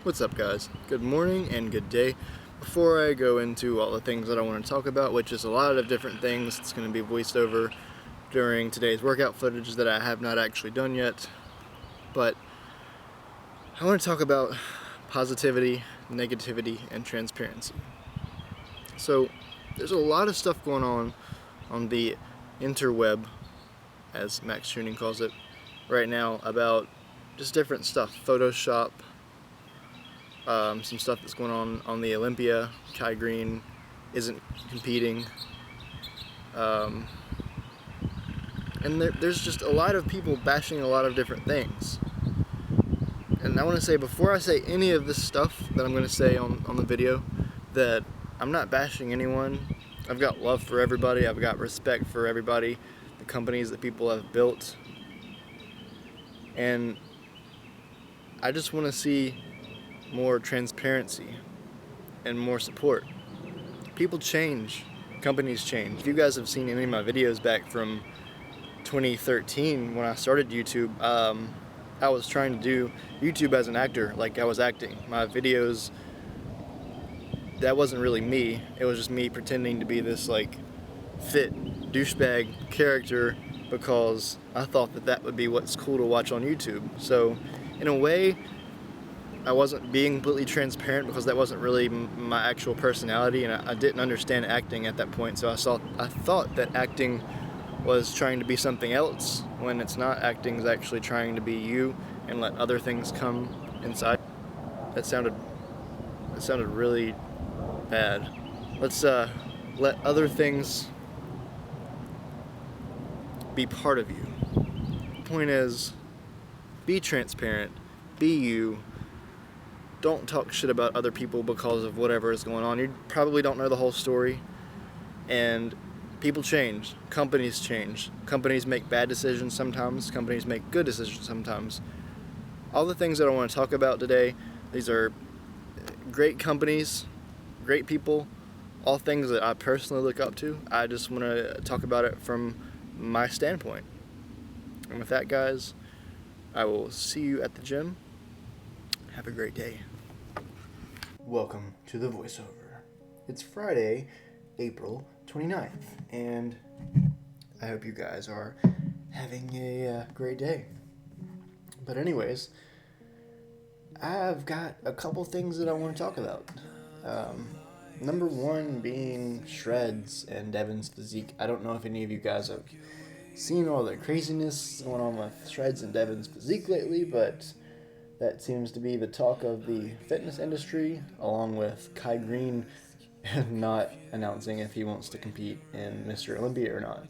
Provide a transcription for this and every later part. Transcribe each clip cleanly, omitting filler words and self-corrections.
What's up, guys? Good morning and good day. Before I go into all the things that I want to talk about, which is a lot of different things, it's going to be voiced over during today's workout footage that I have not actually done yet, but I want to talk about positivity, negativity, and transparency. So there's a lot of stuff going on the interweb, as Max Tuning calls it, right now about just different stuff. Photoshop, some stuff that's going on the Olympia. Kai Green isn't competing, and there's just a lot of people bashing a lot of different things. And I want to say, before I say any of this stuff that I'm going to say on the video, that I'm not bashing anyone. I've got love for everybody. I've got respect for everybody, the companies that people have built, and I just want to see more transparency and more support. People change, companies change. If you guys have seen any of my videos back from 2013 when I started YouTube, I was trying to do YouTube as an actor, like I was acting. My videos, that wasn't really me. It was just me pretending to be this like fit douchebag character because I thought that would be what's cool to watch on YouTube. So in a way, I wasn't being completely transparent because that wasn't really my actual personality, and I didn't understand acting at that point. So I thought that acting was trying to be something else when it's not. Acting is actually trying to be you and let other things come inside. That sounded really bad. Let's let other things be part of you. The point is, be transparent, be you. Don't talk shit about other people because of whatever is going on. You probably don't know the whole story, and people change, companies change, companies make bad decisions sometimes, companies make good decisions sometimes. All the things that I want to talk about today, these are great companies, great people, all things that I personally look up to. I just want to talk about it from my standpoint. And with that, guys, I will see you at the gym. Have a great day. Welcome to the voiceover. It's Friday, April 29th, and I hope you guys are having a great day. But anyways, I've got a couple things that I want to talk about. Number one being SHREDZ and Devin's physique. I don't know if any of you guys have seen all the craziness going on with SHREDZ and Devin's physique lately, but that seems to be the talk of the fitness industry, along with Kai Green not announcing if he wants to compete in Mr. Olympia or not.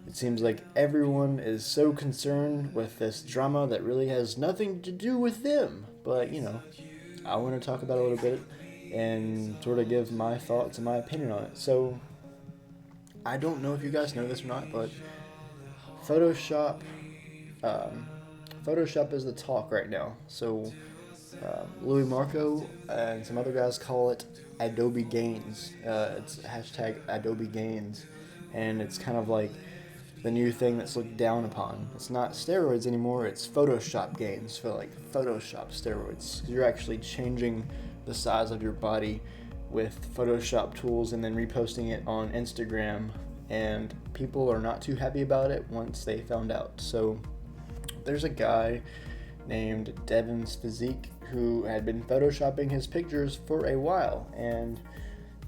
It seems like everyone is so concerned with this drama that really has nothing to do with them. But, I want to talk about it a little bit and sort of give my thoughts and my opinion on it. So, I don't know if you guys know this or not, but Photoshop is the talk right now. So Louis Marco and some other guys call it Adobe Gains. It's hashtag Adobe Gains, and it's kind of like the new thing that's looked down upon. It's not steroids anymore, it's Photoshop gains. So like Photoshop steroids. You're actually changing the size of your body with Photoshop tools and then reposting it on Instagram, and people are not too happy about it once they found out. So there's a guy named Devin's Physique who had been photoshopping his pictures for a while, and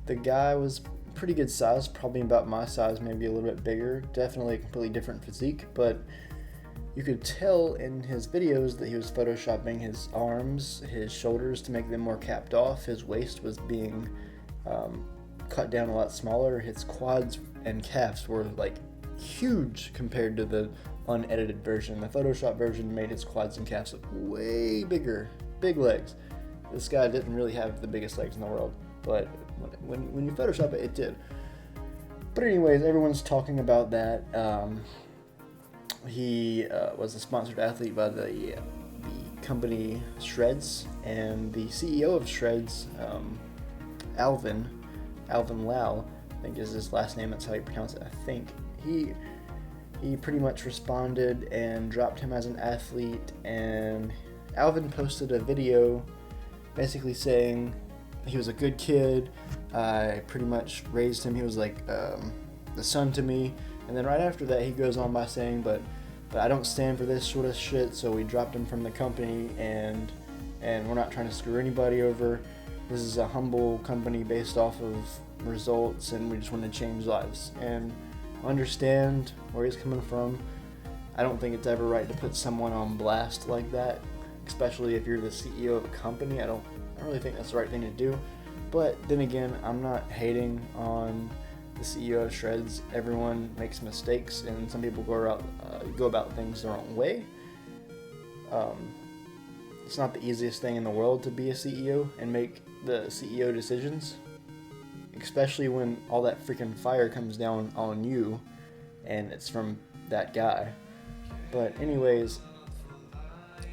the guy was pretty good size, probably about my size, maybe a little bit bigger, definitely a completely different physique, but you could tell in his videos that he was photoshopping his arms, his shoulders to make them more capped off, his waist was being cut down a lot smaller, his quads and calves were like huge compared to the unedited version. The Photoshop version made his quads and calves look way bigger, big legs. This guy didn't really have the biggest legs in the world, but when you Photoshop it, it did. But anyways, everyone's talking about that. He was a sponsored athlete by the company SHREDZ, and the CEO of SHREDZ, Alvin Lau, I think is his last name, that's how you pronounce it, I think. He pretty much responded and dropped him as an athlete, and Alvin posted a video basically saying he was a good kid. I pretty much raised him. He was like the son to me. And then right after that, he goes on by saying, but I don't stand for this sort of shit, so we dropped him from the company, and we're not trying to screw anybody over. This is a humble company based off of results, and we just want to change lives. And understand where he's coming from. I don't think it's ever right to put someone on blast like that, especially if you're the CEO of a company. I don't really think that's the right thing to do. But then again, I'm not hating on the CEO of SHREDZ. Everyone makes mistakes, and some people go about things the wrong way. It's not the easiest thing in the world to be a CEO and make the CEO decisions, especially when all that freaking fire comes down on you and it's from that guy. But anyways,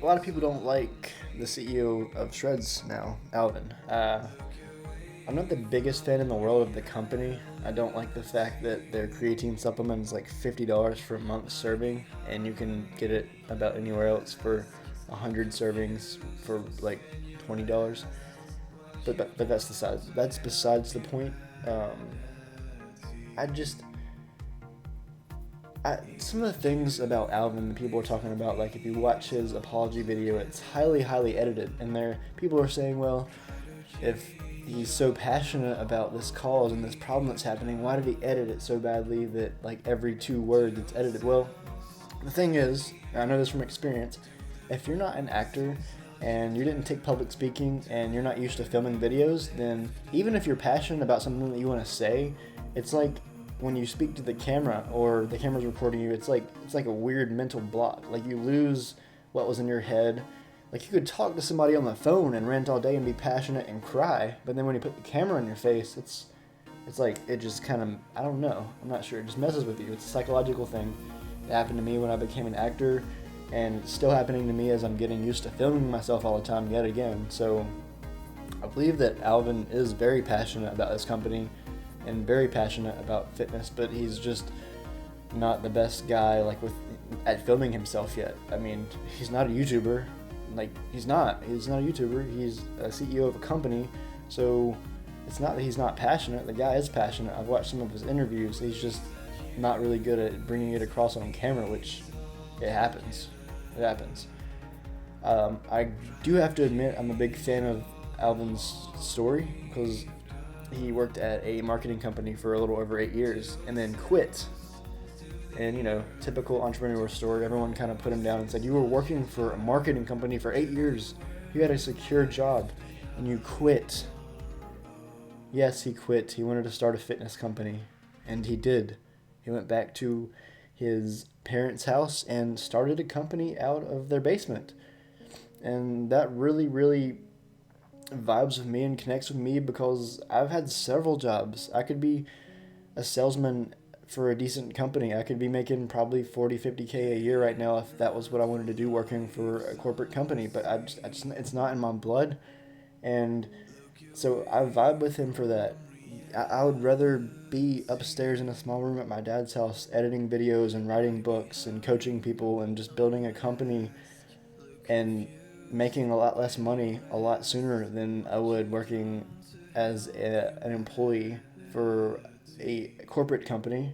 a lot of people don't like the CEO of SHREDZ now, Alvin. I'm not the biggest fan in the world of the company. I don't like the fact that their creatine supplement is like $50 for a month serving, and you can get it about anywhere else for 100 servings for like $20. But that's besides the point. Some of the things about Alvin people are talking about, like if you watch his apology video, it's highly edited, and people are saying, well, if he's so passionate about this cause and this problem that's happening, why did he edit it so badly that like every 2 words it's edited? Well, the thing is, and I know this from experience, if you're not an actor and you didn't take public speaking and you're not used to filming videos, then even if you're passionate about something that you want to say, it's like when you speak to the camera or the camera's recording you, it's like a weird mental block. Like you lose what was in your head. Like you could talk to somebody on the phone and rant all day and be passionate and cry, but then when you put the camera in your face, it's like it just kind of, I don't know, I'm not sure, it just messes with you. It's a psychological thing. It happened to me when I became an actor, and it's still happening to me as I'm getting used to filming myself all the time yet again. So I believe that Alvin is very passionate about this company and very passionate about fitness, but he's just not the best guy at filming himself yet. I mean, he's not a YouTuber. Like he's not a YouTuber. He's a CEO of a company, so it's not that he's not passionate. The guy is passionate. I've watched some of his interviews. He's just not really good at bringing it across on camera, which it happens. I do have to admit I'm a big fan of Alvin's story, because he worked at a marketing company for a little over 8 years and then quit. And, typical entrepreneur story, everyone kind of put him down and said, you were working for a marketing company for 8 years. You had a secure job and you quit. Yes, he quit. He wanted to start a fitness company, and he did. He went back to his parents' house and started a company out of their basement. And that really vibes with me and connects with me, because I've had several jobs. I could be a salesman for a decent company. I could be making probably 40, 50K a year right now if that was what I wanted to do, working for a corporate company. But I just it's not in my blood. And so I vibe with him for that. I would rather be upstairs in a small room at my dad's house editing videos and writing books and coaching people and just building a company and making a lot less money a lot sooner than I would working as an employee for a corporate company.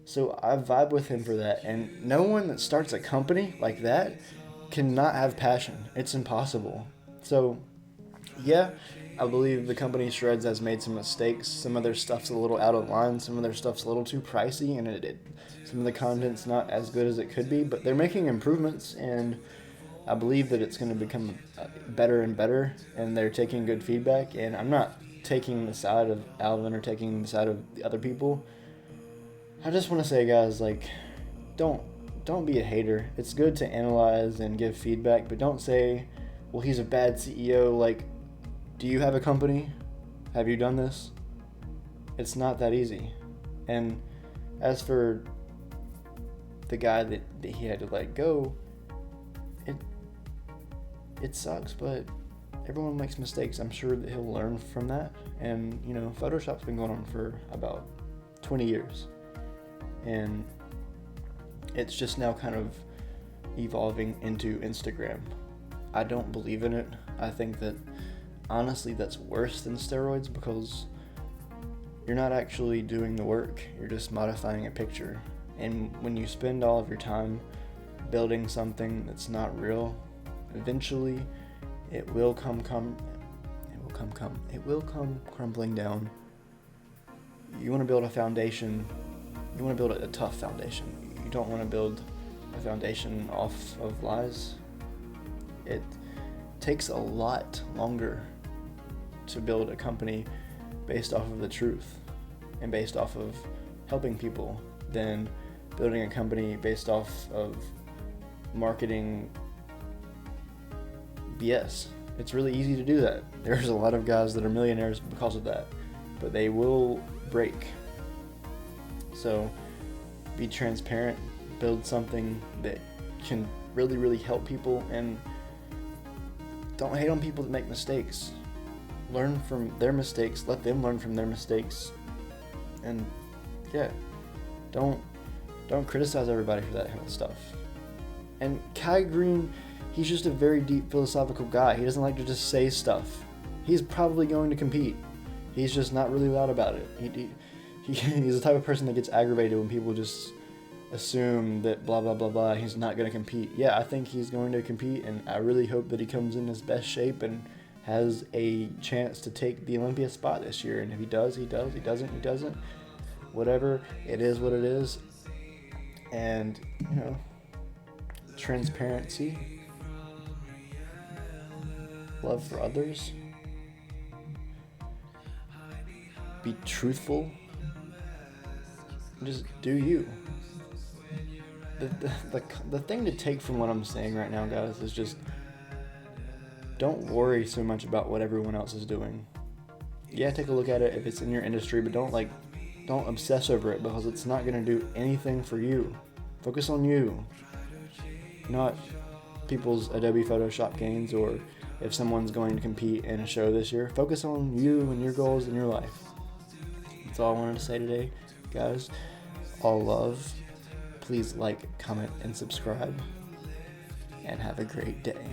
So I vibe with him for that. And no one that starts a company like that cannot have passion. It's impossible. So yeah, I believe the company SHREDZ has made some mistakes. Some of their stuff's a little out of line. Some of their stuff's a little too pricey, and some of the content's not as good as it could be. But they're making improvements, and I believe that it's going to become better and better, and they're taking good feedback. And I'm not taking the side of Alvin or taking the side of the other people. I just want to say, guys, don't be a hater. It's good to analyze and give feedback, but don't say, well, he's a bad CEO. Do you have a company? Have you done this? It's not that easy. And as for the guy that he had to let go, it sucks, but everyone makes mistakes. I'm sure that he'll learn from that. And, Photoshop's been going on for about 20 years. And it's just now kind of evolving into Instagram. I don't believe in it. I think that honestly, that's worse than steroids because you're not actually doing the work. You're just modifying a picture. And when you spend all of your time building something that's not real, eventually it will come crumbling down. You want to build a foundation. You want to build a tough foundation. You don't want to build a foundation off of lies. It takes a lot longer to build a company based off of the truth and based off of helping people than building a company based off of marketing BS. It's really easy to do that. There's a lot of guys that are millionaires because of that, but they will break. So be transparent, build something that can really, really help people, and don't hate on people that make mistakes. Learn from their mistakes, let them learn from their mistakes, and yeah, don't criticize everybody for that kind of stuff. And Kai Green, he's just a very deep philosophical guy. He doesn't like to just say stuff. He's probably going to compete. He's just not really loud about it. He's the type of person that gets aggravated when people just assume that blah, blah, blah, blah, he's not going to compete. Yeah, I think he's going to compete, and I really hope that he comes in his best shape and has a chance to take the Olympia spot this year. And if he does, he does. He doesn't, he doesn't. Whatever. It is what it is. And, transparency, love for others, be truthful, just do you. The thing to take from what I'm saying right now, guys, is just don't worry so much about what everyone else is doing. Yeah, take a look at it if it's in your industry, but don't obsess over it because it's not going to do anything for you. Focus on you, not people's Adobe Photoshop gains, or if someone's going to compete in a show this year. Focus on you and your goals in your life. That's all I wanted to say today, guys. All love. Please like, comment, and subscribe. And have a great day.